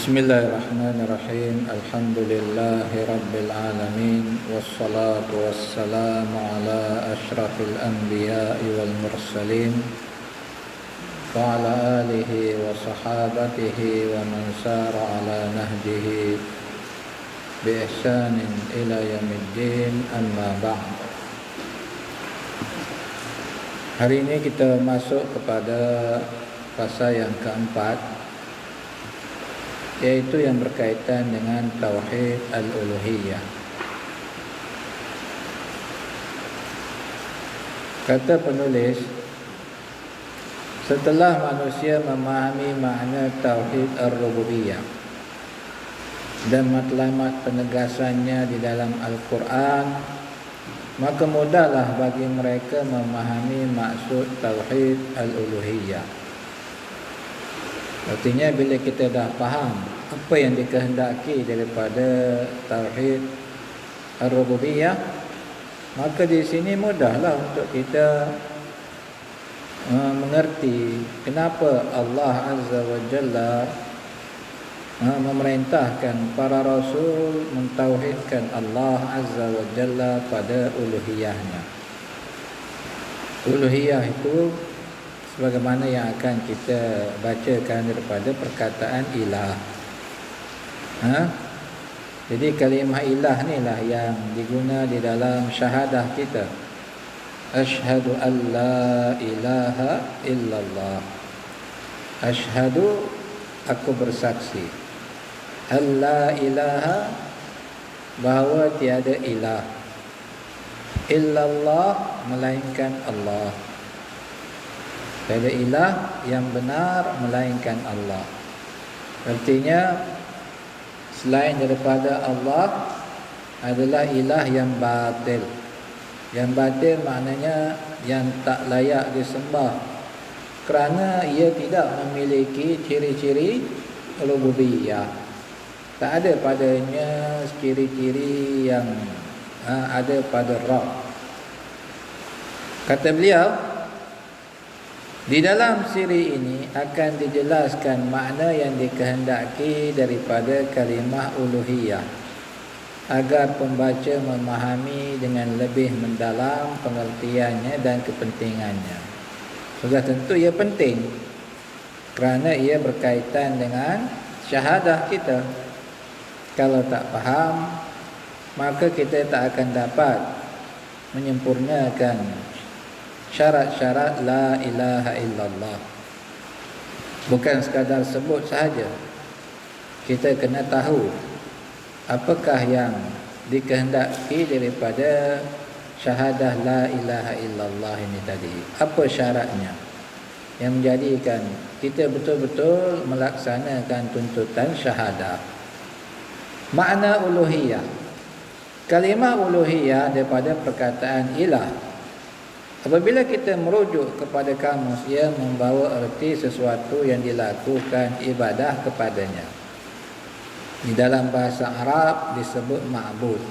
Bismillahirrahmanirrahim. Alhamdulillahi rabbil alamin. Wassalatu wassalamu ala asyrafil anbiya'i wal mursalin wa ala alihi wa sahabatihi wa man sara ala nahjihi bi ihsanin ila yaumiddin, amma ba'd. Hari ini kita masuk kepada fasa yang keempat, yaitu yang berkaitan dengan tauhid al-uluhiyah. Kata penulis, setelah manusia memahami makna tauhid ar-rububiyah dan matlamat penegasannya di dalam Al-Quran, maka mudahlah bagi mereka memahami maksud tauhid al-uluhiyah. Artinya bila kita dah faham apa yang dikehendaki daripada tauhid ar-rububiyah, maka di sini mudahlah untuk kita mengerti kenapa Allah Azza wa Jalla memerintahkan para rasul mentauhidkan Allah Azza wa Jalla pada uluhiyahnya. Uluhiyah itu sebagaimana yang akan kita bacakan daripada perkataan ilah. Jadi kalimah ilah ni lah yang diguna di dalam syahadah kita. Asyhadu an la ilaha illallah. Asyhadu, aku bersaksi, an la ilaha, bahawa tiada ilah, illallah, melainkan Allah. Tiada ilah yang benar melainkan Allah. Artinya selain daripada Allah adalah ilah yang batil. Yang batil maknanya yang tak layak disembah, kerana ia tidak memiliki ciri-ciri rububiyah. Tak ada padanya ciri-ciri yang ada pada Rabb. Kata beliau, di dalam siri ini akan dijelaskan makna yang dikehendaki daripada kalimah uluhiyah, agar pembaca memahami dengan lebih mendalam pengertiannya dan kepentingannya. Sudah tentu ia penting kerana ia berkaitan dengan syahadah kita. Kalau tak faham, maka kita tak akan dapat menyempurnakan syarat-syarat la ilaha illallah. Bukan sekadar sebut sahaja, kita kena tahu apakah yang dikehendaki daripada syahadah la ilaha illallah ini tadi. Apa syaratnya yang menjadikan kita betul-betul melaksanakan tuntutan syahadah. Makna uluhiyah. Kalimah uluhiyah daripada perkataan ilah. Apabila kita merujuk kepada kamus, ia membawa erti sesuatu yang dilakukan ibadah kepadanya. Di dalam bahasa Arab disebut ma'bud.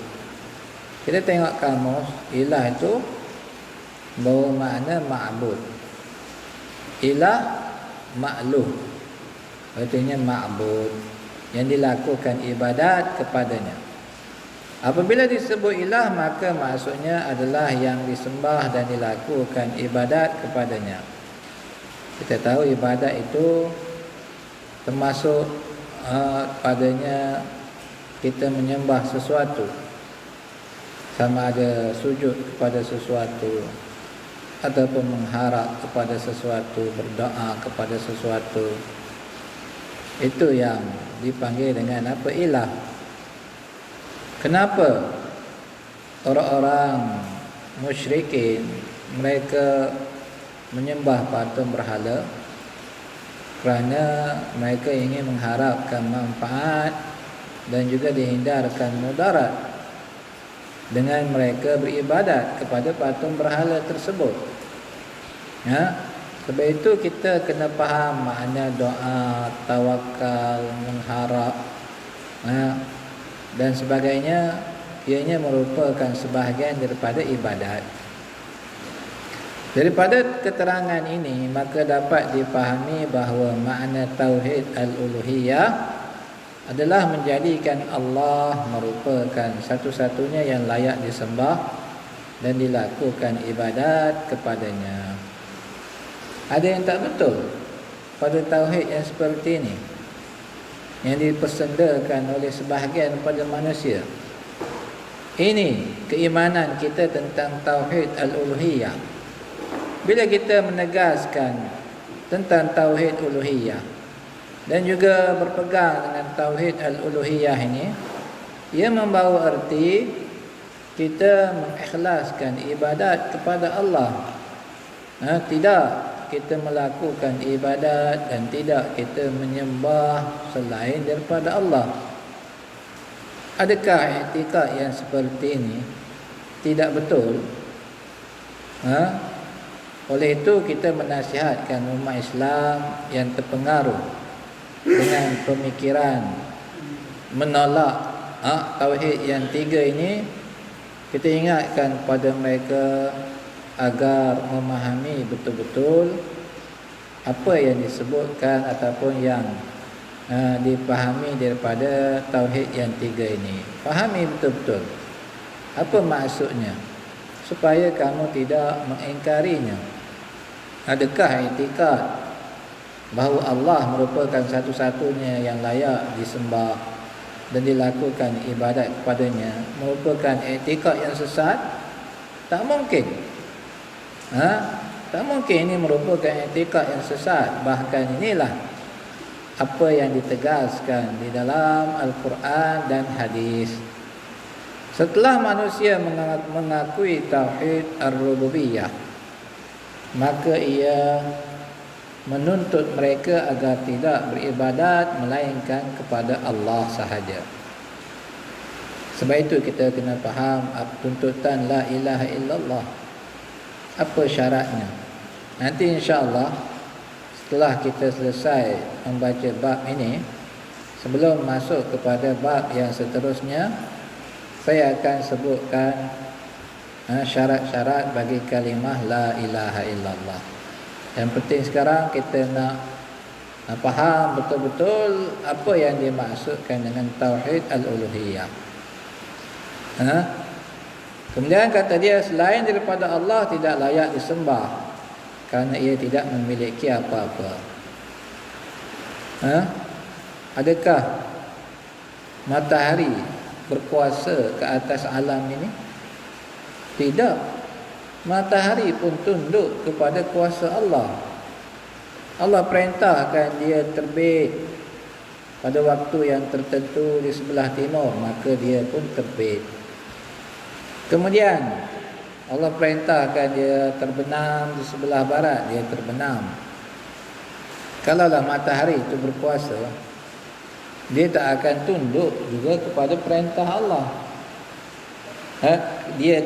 Kita tengok kamus, ilah itu bawa makna ma'bud. Ilah ma'luh, artinya ma'bud, yang dilakukan ibadat kepadanya. Apabila disebut ilah, maka maksudnya adalah yang disembah dan dilakukan ibadat kepadanya. Kita tahu ibadat itu termasuk padanya kita menyembah sesuatu, sama ada sujud kepada sesuatu ataupun mengharap kepada sesuatu, berdoa kepada sesuatu. Itu yang dipanggil dengan apa? Ilah. Kenapa orang-orang musyrikin mereka menyembah patung berhala? Kerana mereka ingin mengharapkan manfaat dan juga dihindarkan mudarat dengan mereka beribadat kepada patung berhala tersebut. Sebab itu kita kena faham makna doa, tawakal, mengharap dan sebagainya. Ianya merupakan sebahagian daripada ibadat. Daripada keterangan ini, maka dapat dipahami bahawa makna tauhid al-uluhiyah adalah menjadikan Allah merupakan satu-satunya yang layak disembah dan dilakukan ibadat kepadanya. Ada yang tak betul pada tauhid yang seperti ini, yang dipersendakan oleh sebahagian pada manusia. Ini keimanan kita tentang tauhid al-uluhiyah. Bila kita menegaskan tentang tauhid uluhiyah dan juga berpegang dengan tauhid al-uluhiyah ini, ia membawa erti kita mengikhlaskan ibadat kepada Allah. Tidak kita melakukan ibadat dan tidak kita menyembah selain daripada Allah. Adakah i'tikad yang seperti ini tidak betul? Oleh itu kita menasihatkan umat Islam yang terpengaruh dengan pemikiran menolak tauhid yang tiga ini, kita ingatkan pada mereka agar memahami betul-betul apa yang disebutkan ataupun yang dipahami daripada tauhid yang tiga ini. Fahami betul-betul apa maksudnya, supaya kamu tidak mengingkarinya. Adakah i'tikad bahawa Allah merupakan satu-satunya yang layak disembah dan dilakukan ibadat kepadanya merupakan i'tikad yang sesat? Tak mungkin. Tak mungkin ini merupakan i'tikad yang sesat. Bahkan inilah apa yang ditegaskan di dalam Al-Quran dan hadis. Setelah manusia mengakui tauhid ar-rububiyah, maka ia menuntut mereka agar tidak beribadat melainkan kepada Allah sahaja. Sebab itu kita kena faham tuntutan la ilaha illallah. Apa syaratnya? Nanti insya-Allah setelah kita selesai membaca bab ini, sebelum masuk kepada bab yang seterusnya, saya akan sebutkan syarat-syarat bagi kalimah la ilaha illallah. Yang penting sekarang kita nak faham betul-betul apa yang dimaksudkan dengan tauhid al-uluhiyah. Kemudian kata dia, selain daripada Allah tidak layak disembah kerana ia tidak memiliki apa-apa. Adakah matahari berkuasa ke atas alam ini? Tidak. Matahari pun tunduk kepada kuasa Allah. Allah perintahkan dia terbit pada waktu yang tertentu di sebelah timur, maka dia pun terbit. Kemudian Allah perintahkan dia terbenam di sebelah barat, dia terbenam. Kalaulah matahari itu berkuasa, dia tak akan tunduk juga kepada perintah Allah.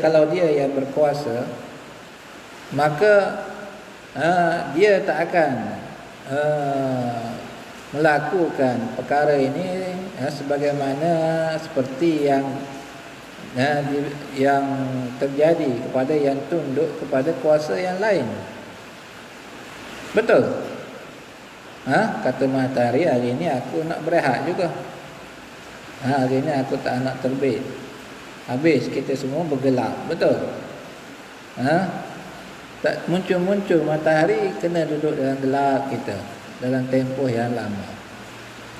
Kalau dia yang berkuasa, maka dia tak akan melakukan perkara ini sebagaimana seperti yang terjadi kepada yang tunduk kepada kuasa yang lain. Betul? Kata matahari, hari ini aku nak berehat juga. Hari ini aku tak nak terbit. Habis kita semua bergelap. Betul? Tak muncul-muncul matahari, kena duduk dalam gelap kita dalam tempoh yang lama.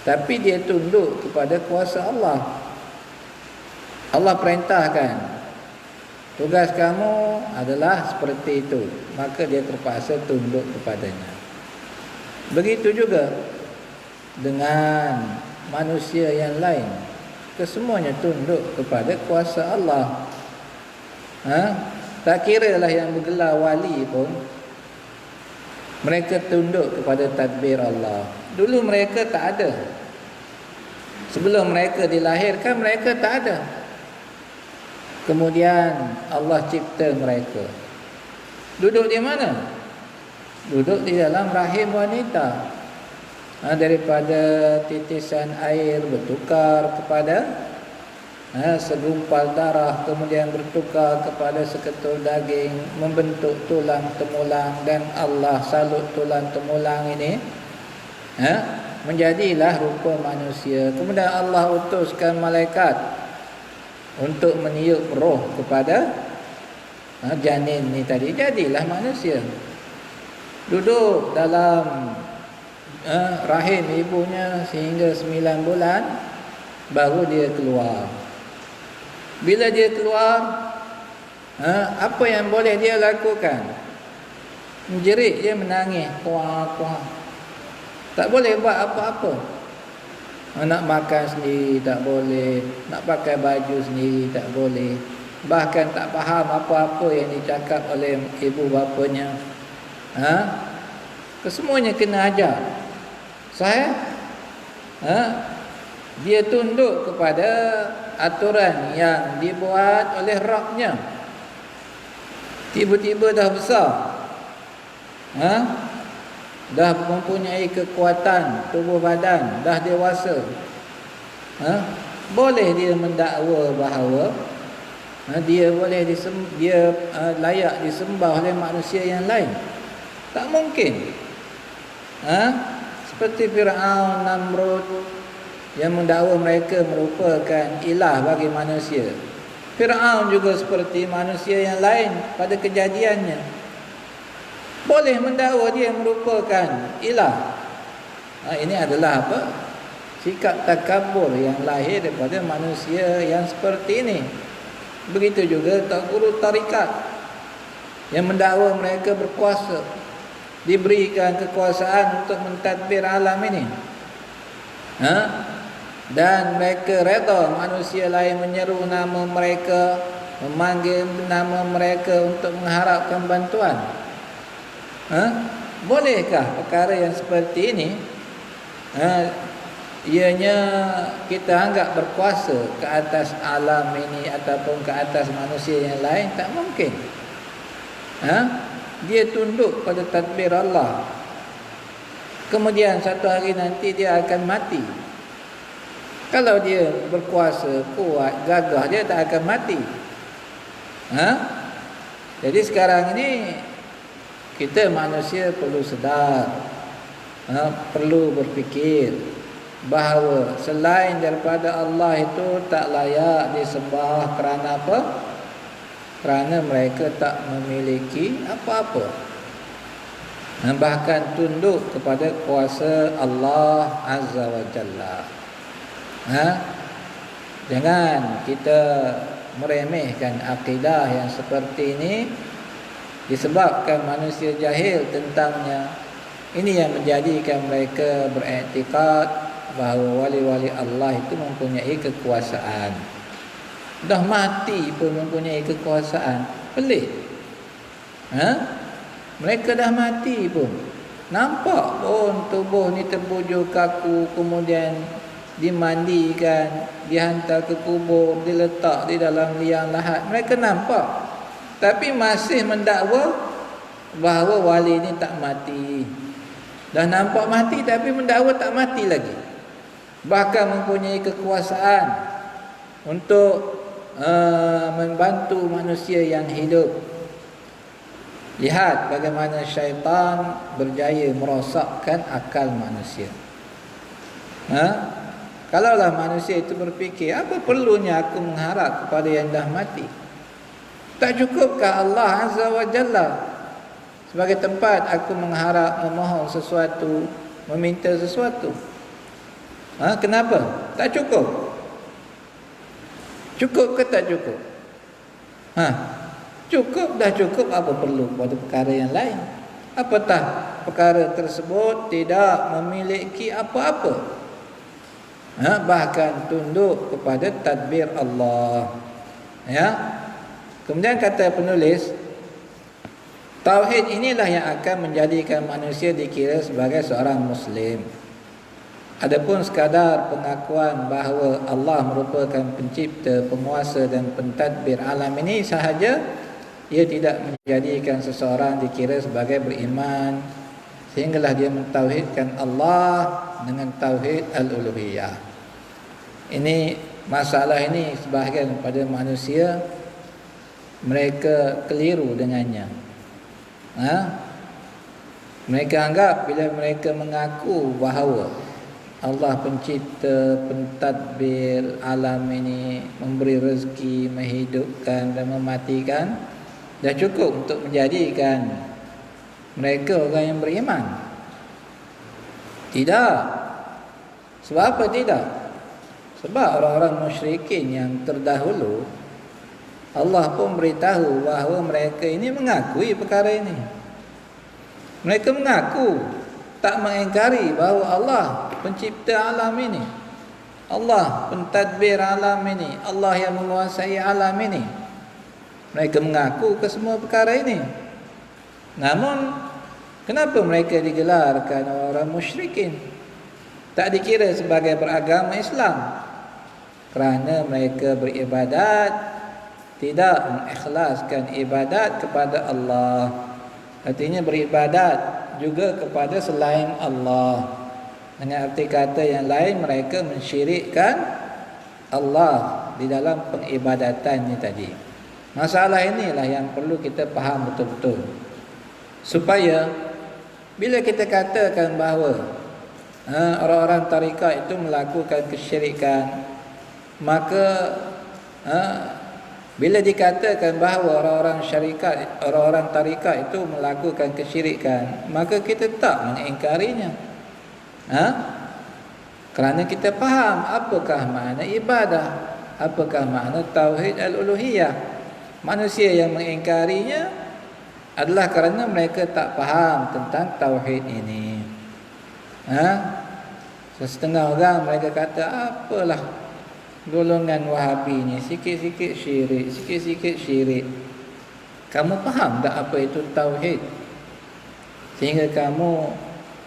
Tapi dia tunduk kepada kuasa Allah. Allah perintahkan, tugas kamu adalah seperti itu, maka dia terpaksa tunduk kepadanya. Begitu juga dengan manusia yang lain, kesemuanya tunduk kepada kuasa Allah. Tak kira lah yang bergelar wali pun, mereka tunduk kepada tadbir Allah. Dulu mereka tak ada. Sebelum mereka dilahirkan, mereka tak ada. Kemudian Allah cipta mereka. Duduk di mana? Duduk di dalam rahim wanita. Daripada titisan air bertukar kepada segumpal darah, kemudian bertukar kepada seketul daging, membentuk tulang temulang, dan Allah salut tulang temulang ini menjadilah rupa manusia. Kemudian Allah utuskan malaikat untuk meniup roh kepada janin ni tadi, jadilah manusia. Duduk dalam rahim ibunya sehingga 9 bulan, baru dia keluar. Bila dia keluar, apa yang boleh dia lakukan? Menjerit, dia menangis, kuah-kuah. Tak boleh buat apa-apa. Nak makan sendiri tak boleh, nak pakai baju sendiri tak boleh. Bahkan tak faham apa-apa yang dicakap oleh ibu bapanya. Kesemuanya kena ajar. Saya dia tunduk kepada aturan yang dibuat oleh Rabbnya. Tiba-tiba dah besar, dah mempunyai kekuatan tubuh badan, dah dewasa, boleh dia mendakwa bahawa dia boleh layak disembah oleh manusia yang lain? Tak mungkin. Seperti Fir'aun, Namrud yang mendakwa mereka merupakan ilah bagi manusia. Fir'aun juga seperti manusia yang lain pada kejadiannya, boleh mendakwa dia merupakan ilah. Ini adalah apa? Sikap takabur yang lahir daripada manusia yang seperti ini. Begitu juga tak guru tarikat yang mendakwa mereka berkuasa, diberikan kekuasaan untuk mentadbir alam ini. Dan mereka reda manusia lain menyeru nama mereka, memanggil nama mereka untuk mengharapkan bantuan. Bolehkah perkara yang seperti ini ianya kita anggap berkuasa ke atas alam ini ataupun ke atas manusia yang lain? Tak mungkin. Dia tunduk pada tadbir Allah. Kemudian satu hari nanti dia akan mati. Kalau dia berkuasa, kuat, gagah, dia tak akan mati. Jadi sekarang ini kita manusia perlu sedar, perlu berfikir bahawa selain daripada Allah itu tak layak disembah. Kerana apa? Kerana mereka tak memiliki apa-apa, bahkan tunduk kepada kuasa Allah Azza wa Jalla. Jangan kita meremehkan akidah yang seperti ini disebabkan manusia jahil tentangnya. Ini yang menjadikan mereka beriktikad bahawa wali-wali Allah itu mempunyai kekuasaan. Dah mati pun mempunyai kekuasaan. Pelik. Mereka dah mati pun nampak pun tubuh ni terbujur kaku, kemudian dimandikan, dihantar ke kubur, diletak di dalam liang lahat. Mereka nampak, tapi masih mendakwa bahawa wali ni tak mati. Dah nampak mati tapi mendakwa tak mati lagi. Bahkan mempunyai kekuasaan untuk membantu manusia yang hidup. Lihat bagaimana syaitan berjaya merosakkan akal manusia. Kalaulah manusia itu berfikir, apa perlunya aku mengharap kepada yang dah mati? Tak cukupkah Allah Azza wa Jalla sebagai tempat aku mengharap, memohon sesuatu, meminta sesuatu? Kenapa? Tak cukup? Cukup ke tak cukup? Cukup, dah cukup, apa perlu pada perkara yang lain? Apatah perkara tersebut tidak memiliki apa-apa, bahkan tunduk kepada tadbir Allah. Kemudian kata penulis, tauhid inilah yang akan menjadikan manusia dikira sebagai seorang Muslim. Adapun sekadar pengakuan bahawa Allah merupakan pencipta, penguasa dan pentadbir alam ini sahaja, ia tidak menjadikan seseorang dikira sebagai beriman, sehinggalah dia mentauhidkan Allah dengan tauhid al-uluhiyah. Ini masalah ini sebahagian pada manusia mereka keliru dengannya. Mereka anggap bila mereka mengaku bahawa Allah pencipta, pentadbir alam ini, memberi rezeki, menghidupkan dan mematikan, dah cukup untuk menjadikan mereka orang yang beriman? Tidak. Sebab apa tidak? Sebab orang-orang musyrikin yang terdahulu, Allah pun beritahu bahawa mereka ini mengakui perkara ini. Mereka mengaku, tak mengingkari bahawa Allah pencipta alam ini, Allah pentadbir alam ini, Allah yang menguasai alam ini. Mereka mengaku ke semua perkara ini. Namun kenapa mereka digelarkan orang musyrikin? Tak dikira sebagai beragama Islam, kerana mereka beribadat tidak mengikhlaskan ibadat kepada Allah. Artinya beribadat juga kepada selain Allah. Dengan arti kata yang lain, mereka mensyirikkan Allah di dalam pengibadatannya tadi. Masalah inilah yang perlu kita faham betul-betul, supaya bila kita katakan bahawa orang-orang tarikat itu melakukan kesyirikan, maka bila dikatakan bahawa orang-orang tarikat itu melakukan kesyirikan, maka kita tak mengingkarinya. Kerana kita faham apakah makna ibadah, apakah makna tauhid al-uluhiyah. Manusia yang mengingkarinya adalah kerana mereka tak faham tentang tauhid ini. Setengah orang mereka kata, apalah golongan Wahabi ni sikit-sikit syirik, sikit-sikit syirik. Kamu faham tak apa itu tauhid? Sehingga kamu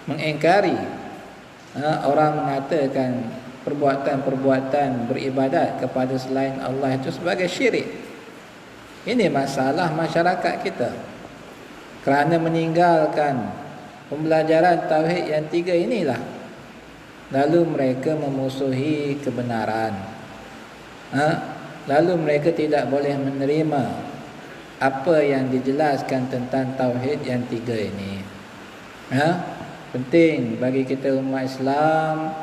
mengingkari orang mengatakan perbuatan-perbuatan beribadat kepada selain Allah itu sebagai syirik. Ini masalah masyarakat kita. Kerana meninggalkan pembelajaran tauhid yang tiga inilah, lalu mereka memusuhi kebenaran. Lalu mereka tidak boleh menerima apa yang dijelaskan tentang tauhid yang tiga ini. Penting bagi kita umat Islam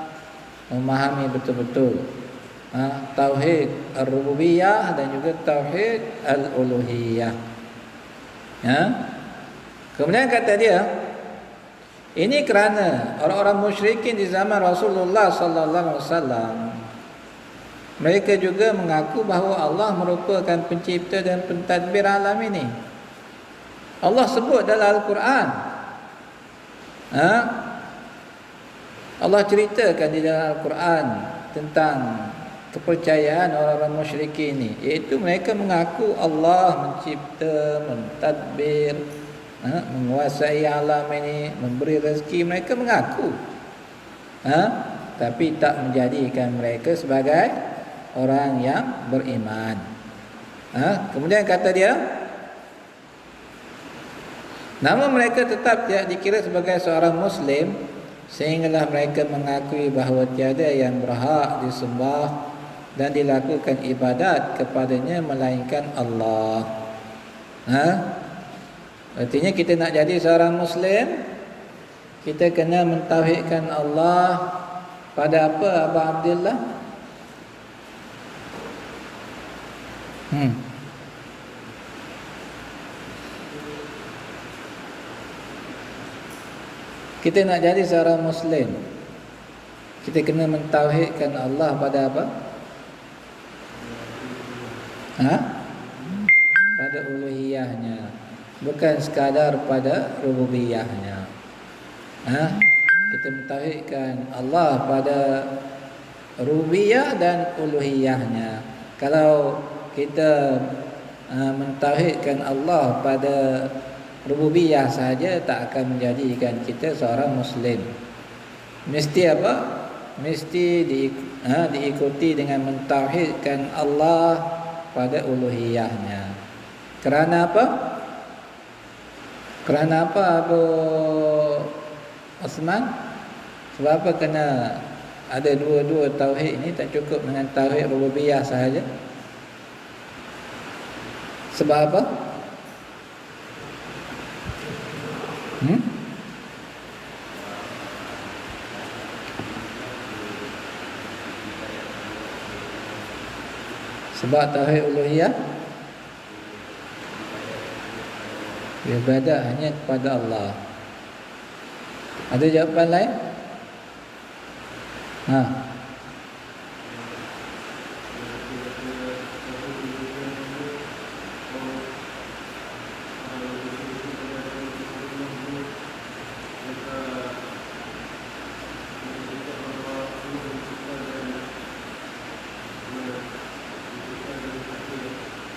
memahami betul-betul tauhid ar-rububiyah dan juga tauhid al-uluhiyah. Kemudian kata dia, ini kerana orang-orang musyrikin di zaman Rasulullah sallallahu alaihi wasallam, mereka juga mengaku bahawa Allah merupakan pencipta dan pentadbir alam ini. Allah sebut dalam Al-Quran, Allah ceritakan di dalam Al-Quran tentang kepercayaan orang-orang musyrikin ini, iaitu mereka mengaku Allah mencipta, mentadbir, menguasai alam ini, memberi rezeki. Mereka mengaku, tapi tak menjadikan mereka sebagai orang yang beriman. Kemudian kata dia, namun mereka tetap tidak dikira sebagai seorang Muslim, sehinggalah mereka mengakui bahawa tiada yang berhak disembah dan dilakukan ibadat kepadanya melainkan Allah. Artinya kita nak jadi seorang Muslim, kita kena mentauhidkan Allah pada apa, Abang Abdullah? Kita nak jadi seorang Muslim, kita kena mentauhidkan Allah pada apa? Pada uluhiyahnya, bukan sekadar pada rububiyahnya. Kita mentauhidkan Allah pada rububiyah dan uluhiyahnya. Kalau kita mentauhidkan Allah pada rububiyah saja, tak akan menjadikan kita seorang Muslim. Mesti apa? Mesti diikuti dengan mentauhidkan Allah pada uluhiyahnya. Kerana apa? Kerana apa, Abu Osman? Sebab apa kena ada dua-dua tauhid ini? Tak cukup dengan tauhid rububiyah sahaja. Sebab apa? Sebab tauhid uluhiyah ibadat hanya kepada Allah. Ada jawapan lain? Ha.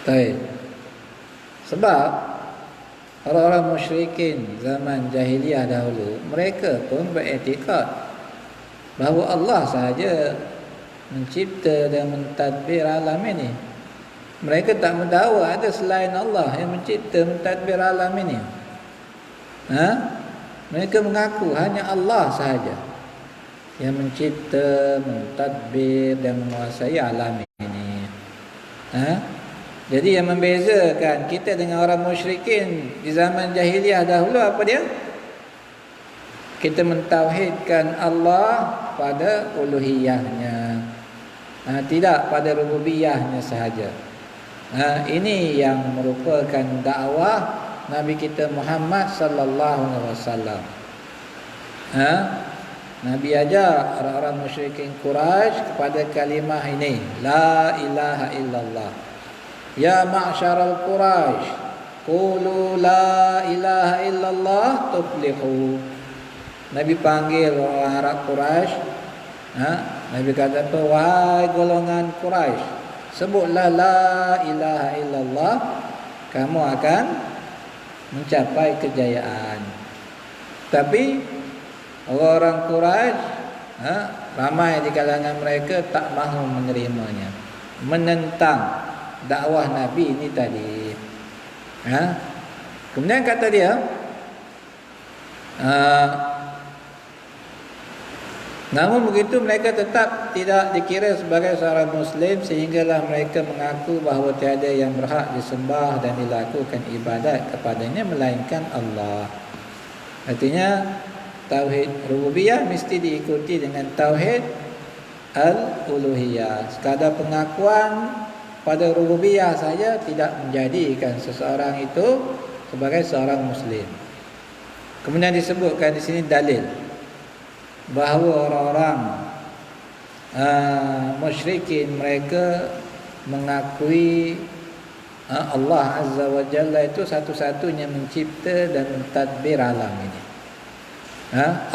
Baik. Sebab orang-orang musyrikin zaman jahiliah dahulu, mereka pun beriktikad bahawa Allah sahaja mencipta dan mentadbir alam ini. Mereka tak mendakwa ada selain Allah yang mencipta mentadbir alam ini. Mereka mengaku hanya Allah sahaja yang mencipta, mentadbir dan menguasai alam ini. Jadi yang membezakan kita dengan orang musyrikin di zaman jahiliah dahulu apa dia? Kita mentauhidkan Allah pada uluhiyahnya, tidak pada rububiyahnya sahaja. Ini yang merupakan dakwah Nabi kita Muhammad sallallahu alaihi wasallam. Nabi ajar orang-orang musyrikin Quraisy kepada kalimah ini, la ilaha illallah. Ya ma'syaral Quraisy, qulu la ilaha illallah tuflihu. Nabi panggil orang Arab Quraisy. Nabi kata apa? Wahai golongan Quraisy, sebutlah la ilaha illallah, kamu akan mencapai kejayaan. Tapi orang Quraisy, ramai di kalangan mereka tak mahu menerimanya, menentang dakwah Nabi ini tadi. Kemudian kata dia, namun begitu mereka tetap tidak dikira sebagai seorang Muslim, sehinggalah mereka mengaku bahawa tiada yang berhak disembah dan dilakukan ibadat kepadanya melainkan Allah. Artinya tauhid rububiyah mesti diikuti dengan tauhid al-uluhiyah. Sekadar pengakuan pada rububiyah saja tidak menjadikan seseorang itu sebagai seorang Muslim. Kemudian disebutkan di sini dalil bahawa orang-orang musyrikin mereka mengakui Allah Azza wa Jalla itu satu-satunya mencipta dan mentadbir alam ini.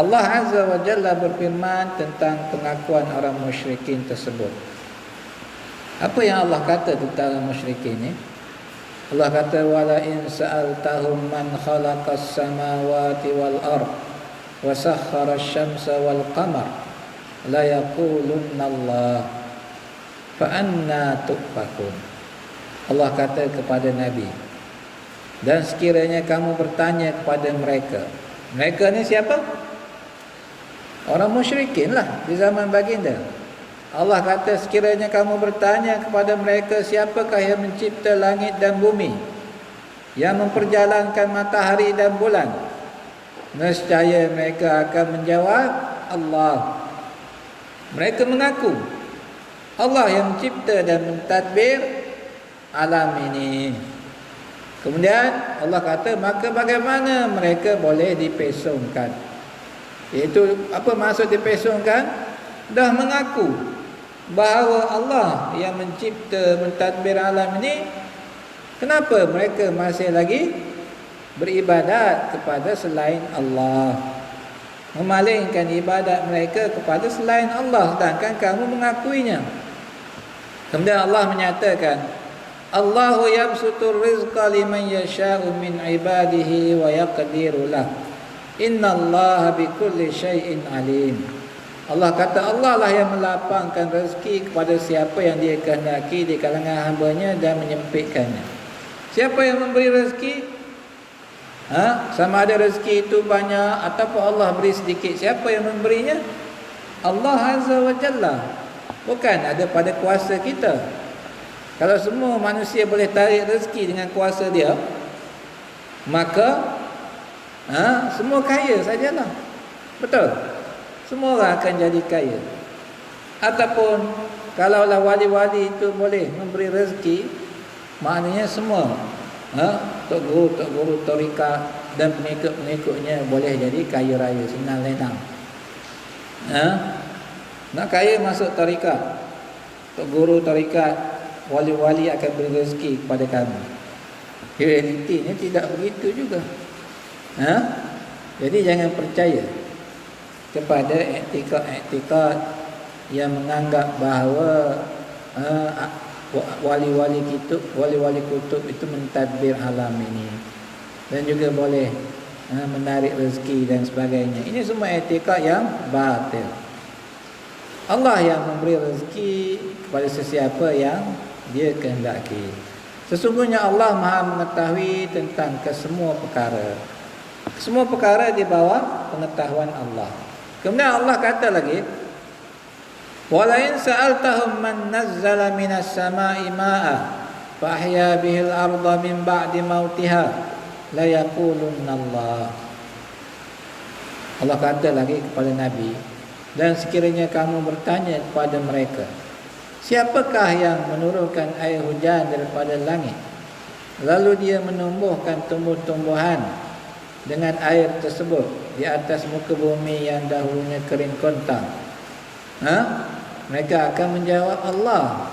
Allah Azza wa Jalla berfirman tentang pengakuan orang musyrikin tersebut. Apa yang Allah kata tentang musyrikin ni? Allah kata wala in sa'altahum man khalaqas samawati wal ard wa sakhkhara asy-syamsa wal qamar la yaqulunna Allah fa anna tufakun. Allah kata kepada Nabi, dan sekiranya kamu bertanya kepada mereka. Mereka ni siapa? Orang musyrikin lah di zaman baginda. Allah kata sekiranya kamu bertanya kepada mereka, siapakah yang mencipta langit dan bumi, yang memperjalankan matahari dan bulan, nescaya mereka akan menjawab Allah. Mereka mengaku Allah yang mencipta dan mentadbir alam ini. Kemudian Allah kata, maka bagaimana mereka boleh dipesongkan? Iaitu apa maksud dipesongkan? Dah mengaku bahawa Allah yang mencipta mentadbir alam ini, kenapa mereka masih lagi beribadat kepada selain Allah, memalingkan ibadat mereka kepada selain Allah, sedangkan kamu mengakuinya. Kemudian Allah menyatakan, Allahu yabsutur rizqa liman yasha'u min ibadihi wa yaqdiru lah. Innallaha bikulli syai'in alim. Allah kata Allah lah yang melapangkan rezeki kepada siapa yang dia kehendaki di kalangan hamba-Nya dan menyempitkannya. Siapa yang memberi rezeki? Sama ada rezeki itu banyak ataupun Allah beri sedikit, siapa yang memberinya? Allah Azza wa Jalla. Bukan ada pada kuasa kita. Kalau semua manusia boleh tarik rezeki dengan kuasa dia, maka semua kaya sajalah. Betul? Semua orang akan jadi kaya. Ataupun Kalaulah wali-wali itu boleh memberi rezeki, maknanya semua tok guru tarikat dan pengikut-pengikutnya boleh jadi kaya raya, senang lenang. Nak kaya masuk tarikat, tok guru tarikat, wali-wali akan beri rezeki kepada kami. Realitinya tidak begitu juga. Jadi jangan percaya kepada iktikad yang menganggap bahawa wali-wali kutub itu mentadbir alam ini dan juga boleh menarik rezeki dan sebagainya. Ini semua iktikad yang batil. Allah yang memberi rezeki kepada sesiapa yang Dia kehendaki. Sesungguhnya Allah Maha mengetahui tentang kesemua perkara. Semua perkara di bawah pengetahuan Allah. Kemudian Allah kata lagi, "Wa la in sa'altahum man nazzala minas sama'i ma'a fa ahya bihil arda min ba'di mautiha la yaqulunna Allah." Allah kata lagi kepada Nabi, dan sekiranya kamu bertanya kepada mereka, siapakah yang menurunkan air hujan daripada langit, lalu dia menumbuhkan tumbuh-tumbuhan dengan air tersebut di atas muka bumi yang dahulunya kering kontang? Mereka akan menjawab Allah.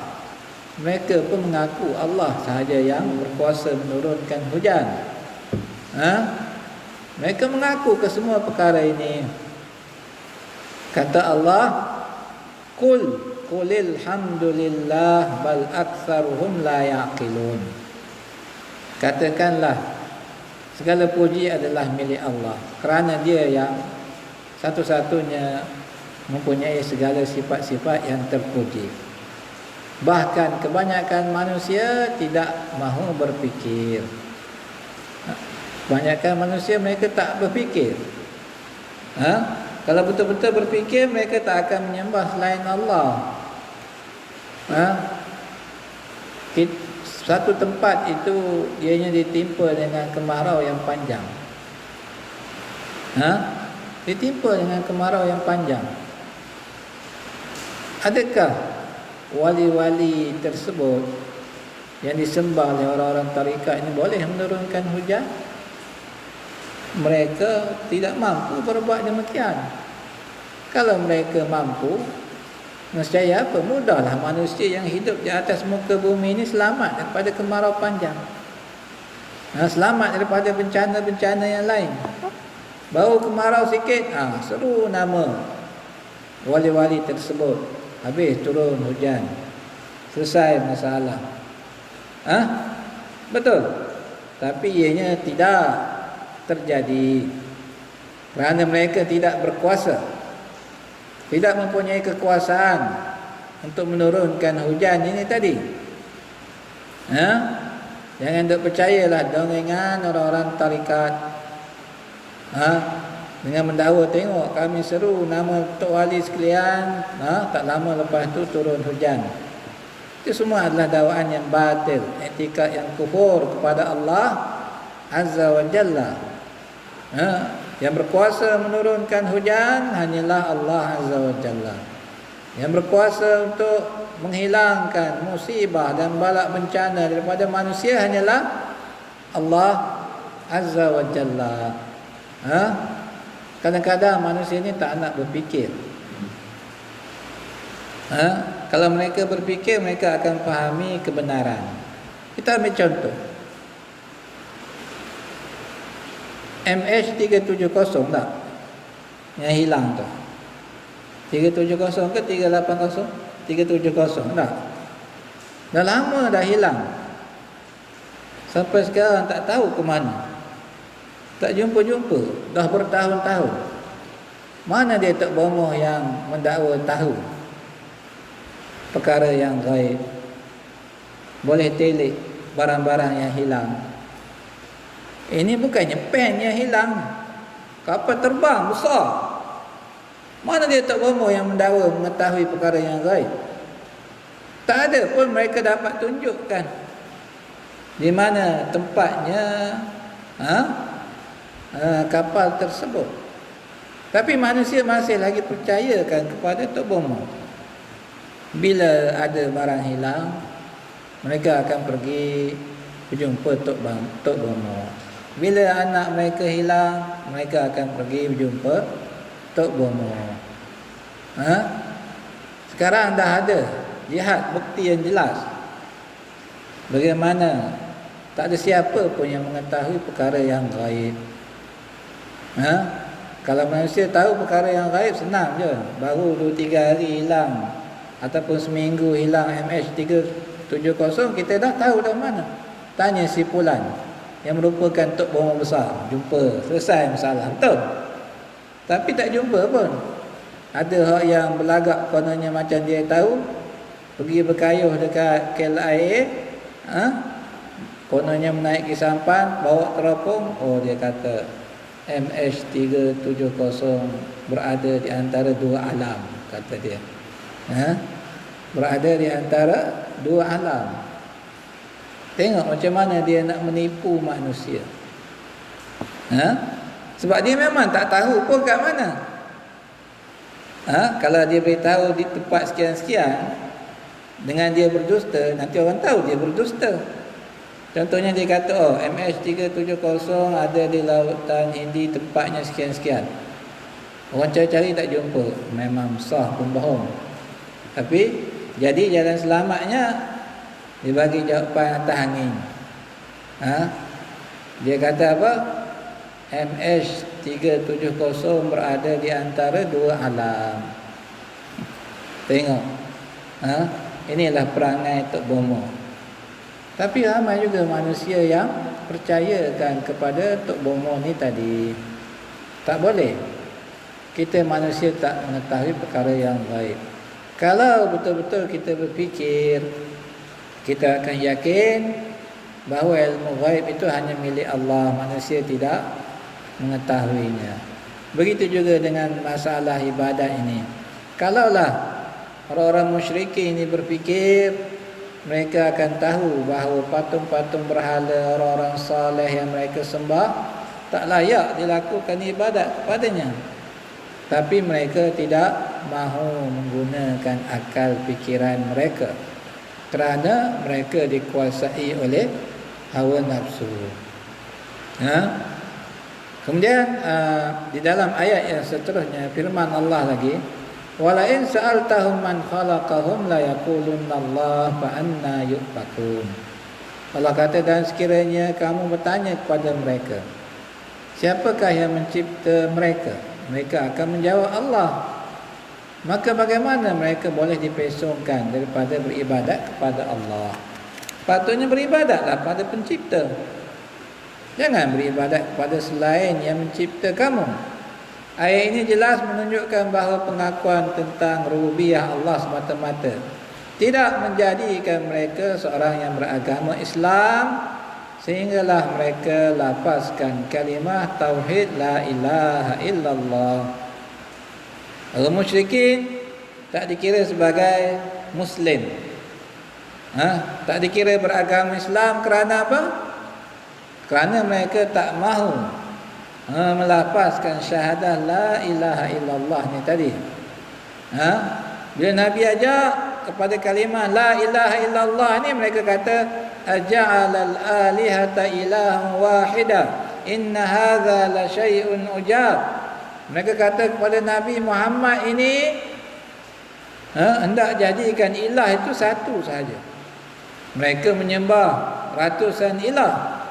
Mereka pun mengaku Allah sahaja yang berkuasa menurunkan hujan. Mereka mengaku kesemua perkara ini. Kata Allah, Qulil hamdulillah bal aktsaruhum la yaqilun. Katakanlah, segala puji adalah milik Allah, kerana Dia yang satu-satunya mempunyai segala sifat-sifat yang terpuji. Bahkan kebanyakan manusia tidak mahu berfikir. Kebanyakan manusia mereka tak berfikir. Kalau betul-betul berfikir, mereka tak akan menyembah selain Allah. Satu tempat itu dianya ditimpa dengan kemarau yang panjang. Ditimpa dengan kemarau yang panjang. Adakah wali-wali tersebut yang disembah oleh orang-orang tarikat ini boleh menurunkan hujan? Mereka tidak mampu berbuat demikian. Kalau mereka mampu, nescaya apa? Mudahlah manusia yang hidup di atas muka bumi ini selamat daripada kemarau panjang, selamat daripada bencana-bencana yang lain. Baru kemarau sikit, seru nama wali-wali tersebut, habis turun hujan, selesai masalah. Betul. Tapi ianya tidak terjadi kerana mereka tidak berkuasa, tidak mempunyai kekuasaan untuk menurunkan hujan ini tadi. Jangan duk percayalah dongengan orang-orang tarikat. Dengan mendakwa, tengok kami seru nama Tok Wali sekalian, tak lama lepas tu turun hujan. Itu semua adalah dakwaan yang batil, iktikad yang kufur kepada Allah Azza wa Jalla. Yang berkuasa menurunkan hujan hanyalah Allah Azza wa Jalla. Yang berkuasa untuk menghilangkan musibah dan bala bencana daripada manusia hanyalah Allah Azza wa Jalla. Kadang-kadang manusia ni tak nak berfikir. Kalau mereka berfikir, mereka akan fahami kebenaran. Kita ambil contoh MH370 tak? Yang hilang tu 370 ke 380? 370 tak? Dah lama dah hilang. Sampai sekarang tak tahu ke mana. Tak jumpa-jumpa. Dah bertahun-tahun. Mana dia Tok Bomoh yang mendakwa tahu perkara yang gaib, boleh telik barang-barang yang hilang? Ini bukannya pen yang hilang, kapal terbang besar. Mana dia Tok Bomoh yang mendakwa mengetahui perkara yang gaib? Tak ada pun mereka dapat tunjukkan di mana tempatnya kapal tersebut. Tapi manusia masih lagi percayakan kepada Tok Bomoh. Bila ada barang hilang, mereka akan pergi berjumpa Tok Bomo. Bila anak mereka hilang, mereka akan pergi berjumpa Tok Bomo. Sekarang dah ada jihad, bukti yang jelas. Bagaimana tak ada siapa pun yang mengetahui perkara yang gaib. Kalau manusia tahu perkara yang gaib, senang je. Baru 2-3 hari hilang ataupun seminggu hilang MH370, kita dah tahu dah mana. Tanya si Fulan yang merupakan Tok Bomo besar, jumpa, selesai masalah, betul. Tapi tak jumpa pun. Ada hak yang berlagak kononnya macam dia tahu, pergi berkayuh dekat KLIA, kononnya menaiki sampan, bawa teropong. Oh, dia kata MH370 berada di antara dua alam, kata dia. Berada di antara dua alam. Tengok macam mana dia nak menipu manusia. Sebab dia memang tak tahu pun kat mana. Kalau dia beritahu di tempat sekian-sekian, dengan dia berdusta, nanti orang tahu dia berdusta. Contohnya dia kata, MH370 ada di lautan Hindi, tempatnya sekian-sekian. Orang cari-cari tak jumpa, memang sah pun bohong. Tapi jadi jalan selamatnya, dia bagi jawapan atas angin. Dia kata apa? MH370 berada di antara dua alam. Tengok. Inilah perangai Tok Bomo. Tapi ramai juga manusia yang percayakan kepada Tok Bomo ni tadi. Tak boleh. Kita manusia tak mengetahui perkara yang gaib. Kalau betul-betul kita berfikir, kita akan yakin bahawa ilmu gaib itu hanya milik Allah, manusia tidak mengetahuinya. Begitu juga dengan masalah ibadat ini. Kalaulah orang-orang musyrikin ini berfikir mereka akan tahu bahawa patung-patung berhala, orang-orang saleh yang mereka sembah tak layak dilakukan ibadat padanya, tapi mereka tidak mahu menggunakan akal fikiran mereka kerana mereka dikuasai oleh hawa nafsu. Kemudian di dalam ayat yang seterusnya firman Allah lagi, wala in sa'altahum man khalaqahum la yaqulunallah fa anna yufakun. Allah kata, dan sekiranya kamu bertanya kepada mereka, siapakah yang mencipta mereka? Mereka akan menjawab Allah. Maka bagaimana mereka boleh dipesongkan daripada beribadat kepada Allah? Patutnya beribadatlah pada pencipta. Jangan beribadat kepada selain yang mencipta kamu. Ayat ini jelas menunjukkan bahawa pengakuan tentang rububiyah Allah semata-mata tidak menjadikan mereka seorang yang beragama Islam, sehinggalah mereka lapaskan kalimah tauhid la ilaha illallah. Orang musyrikin tak dikira sebagai Muslim, tak dikira beragama Islam kerana apa? Kerana mereka tak mahu melafazkan syahadah la ilaha illallah ni tadi. Bila Nabi ajak kepada kalimah la ilaha illallah ni, mereka kata aja'alal alihata ilahan wahida inna hadza la syai'un ujab. Mereka kata kepada Nabi Muhammad ini, hendak jadikan ilah itu satu sahaja. Mereka menyembah ratusan ilah.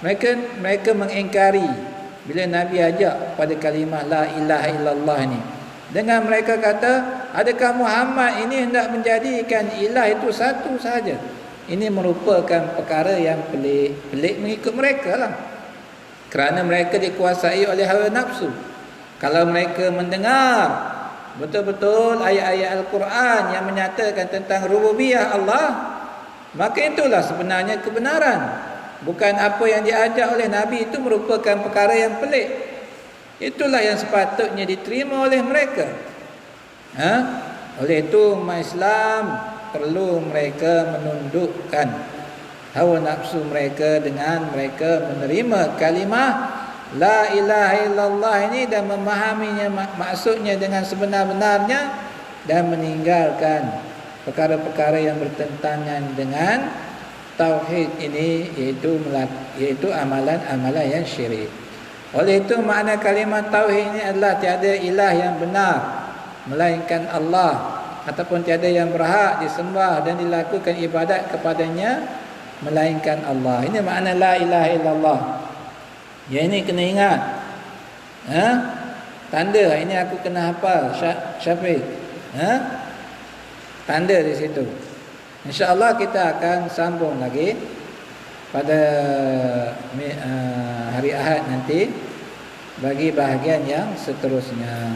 Mereka mengingkari bila Nabi ajak pada kalimah la ilaha illallah ni. Dengan mereka kata, adakah Muhammad ini hendak menjadikan ilah itu satu sahaja? Ini merupakan perkara yang pelik mengikut mereka lah. Kerana mereka dikuasai oleh hawa nafsu. Kalau mereka mendengar betul-betul ayat-ayat Al-Quran yang menyatakan tentang rububiyah Allah, maka itulah sebenarnya kebenaran. Bukan apa yang diajar oleh Nabi itu merupakan perkara yang pelik. Itulah yang sepatutnya diterima oleh mereka. Oleh itu umat Islam perlu mereka menundukkan hawa nafsu mereka dengan mereka menerima kalimah la ilaha illallah ini dan memahaminya maksudnya dengan sebenar-benarnya. dan meninggalkan perkara-perkara yang bertentangan dengan tauhid ini, iaitu amalan-amalan yang syirik. Oleh itu makna kalimat tauhid ini adalah tiada ilah yang benar melainkan Allah, ataupun tiada yang berhak disembah dan dilakukan ibadat kepadanya melainkan Allah. Ini makna la ilaha illallah. Ya, ini kena ingat. Tanda ini aku kena hafal Syafiq. Tanda di situ. InsyaAllah kita akan sambung lagi pada hari Ahad nanti bagi bahagian yang seterusnya.